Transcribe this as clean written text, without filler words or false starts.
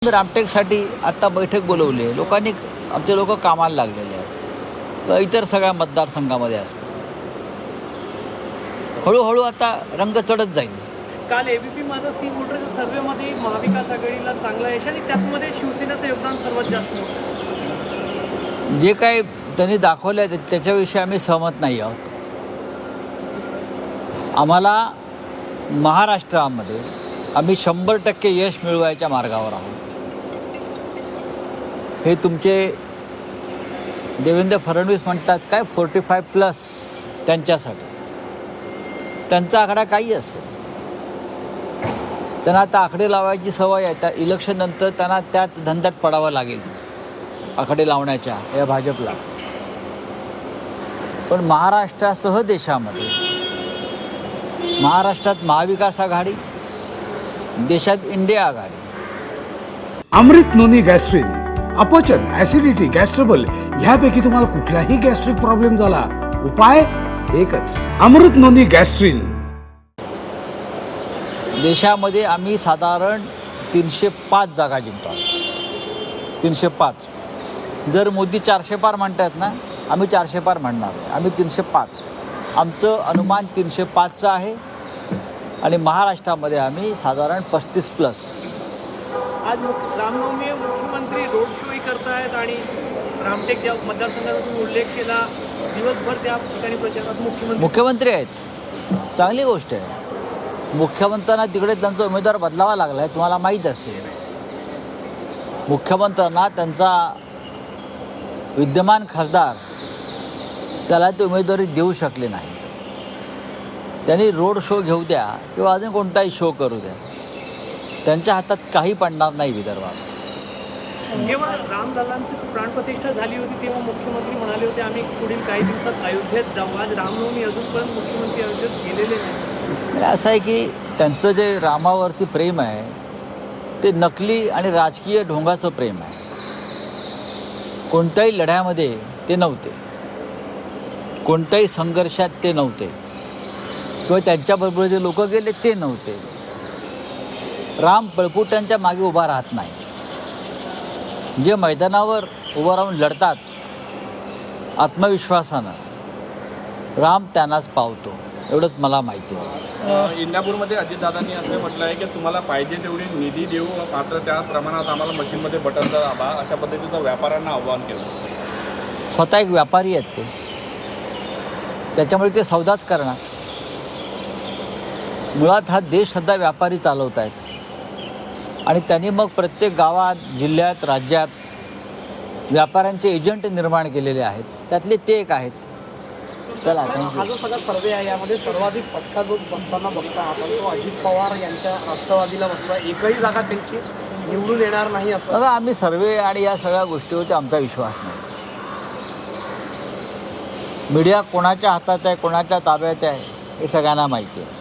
रामटेकसाठी आत्ता बैठक बोलवली आहे. लोकांनी आमचे लोक कामाला लागलेले आहेत. इतर सगळ्या मतदारसंघामध्ये असतात. हळूहळू आता रंग चढत जाईल. काल एबीपी माझा सी वोटरच्या सर्व्हेमध्ये महाविकास आघाडीला चांगला यश आणि त्यामध्ये शिवसेनेचं योगदान सर्वात जास्त होतं. जे काय त्यांनी दाखवलं आहे त्याच्याविषयी आम्ही सहमत नाही आहोत. आम्हाला महाराष्ट्रामध्ये आम्ही 100% यश मिळवायच्या मार्गावर आहोत. हे तुमचे देवेंद्र फडणवीस म्हणतात काय 45+ त्यांच्यासाठी त्यांचा आकडा काही असेल. त्यांना आता आकडे लावायची सवय आहे. त्या इलेक्शननंतर त्यांना त्याच धंद्यात पडावं लागेल आकडे लावण्याच्या या भाजपला. पण महाराष्ट्रासह देशामध्ये महाराष्ट्रात महाविकास आघाडी, देशात इंडिया आघाडी. अमृत नोनी गॅस्ट्रिन, अपचन, ऍसिडिटी, गॅस्ट्रबल ह्यापैकी तुम्हाला कुठलाही गॅस्ट्रिक प्रॉब्लेम झाला, उपाय एकच, अमृत नोनी गॅस्ट्रिन. देशामध्ये आम्ही साधारण 305 जागा जिंकतो. 305. जर मोदी 400 पार म्हणतात ना, आम्ही 400 पार म्हणणार आहे. आम्ही 305. आमचं अनुमान 305चं आहे आणि महाराष्ट्रामध्ये आम्ही साधारण 35+. आज रामनवमी मुख्यमंत्री रोड शोही करतायत आणि रामटेक ज्या मतदारसंघाचा तुम्ही उल्लेख केला, दिवसभर त्या ठिकाणी प्रचारात मुख्यमंत्री आहेत. चांगली गोष्ट आहे. मुख्यमंत्र्यांना तिकडे त्यांचा उमेदवार बदलावा लागला आहे, तुम्हाला माहीत असेल. मुख्यमंत्र्यांना त्यांचा विद्यमान खासदार त्याला ते उमेदवारी देऊ शकले नाही. त्यांनी रोड शो घेऊ द्या किंवा अजून कोणताही शो करू द्या, त्यांच्या हातात काही पडणार नाही विदर्भात. जेव्हा रामलल्लांची प्राणप्रतिष्ठा झाली होती तेव्हा मुख्यमंत्री म्हणाले होते आम्ही पुढील काही दिवसात अयोध्येत जाऊ. आज रामनवमी अजूनपर्यंत मुख्यमंत्री अयोध्येत गेलेले नाही. असं आहे की त्यांचं जे रामावरती प्रेम आहे ते नकली आणि राजकीय ढोंगाचं प्रेम आहे. कोणत्याही लढ्यामध्ये ते नव्हते, कोणत्याही संघर्षात ते नव्हते, किंवा त्यांच्याबरोबर जे लोक गेले ते नव्हते. राम पळपुट्यांच्या मागे उभा राहत नाही. जे मैदानावर उभं राहून लढतात आत्मविश्वासानं, राम त्यांनाच पावतो, एवढंच मला माहिती आहे. इंदापूरमध्ये अजितदादांनी असं म्हटलं आहे की तुम्हाला पाहिजे तेवढी निधी देऊ, मात्र त्या प्रमाणात आम्हाला मशीनमध्ये बटन दाबा, अशा पद्धतीचं व्यापाऱ्यांना आव्हान केलं. स्वतः एक व्यापारी आहेत ते, त्याच्यामुळे ते सौदाच करणार. मुळात हा देश सध्या व्यापारी चालवत आहेत आणि त्यांनी मग प्रत्येक गावात, जिल्ह्यात, राज्यात व्यापाऱ्यांचे एजंट निर्माण केलेले आहेत. त्यातले ते एक आहेत. चला, हा जो सगळा सर्वे आहे यामध्ये सर्वाधिक फटका जो बसताना बघता आपण तो अजित पवार यांच्या राष्ट्रवादीला बसला. एकही जागा त्यांची निवडून येणार नाही असं. बघा, आम्ही सर्वे आणि या सगळ्या गोष्टीवरती आमचा विश्वास नाही. मीडिया कोणाच्या हातात आहे, कोणाच्या ताब्यात आहे हे सगळ्यांना माहिती आहे.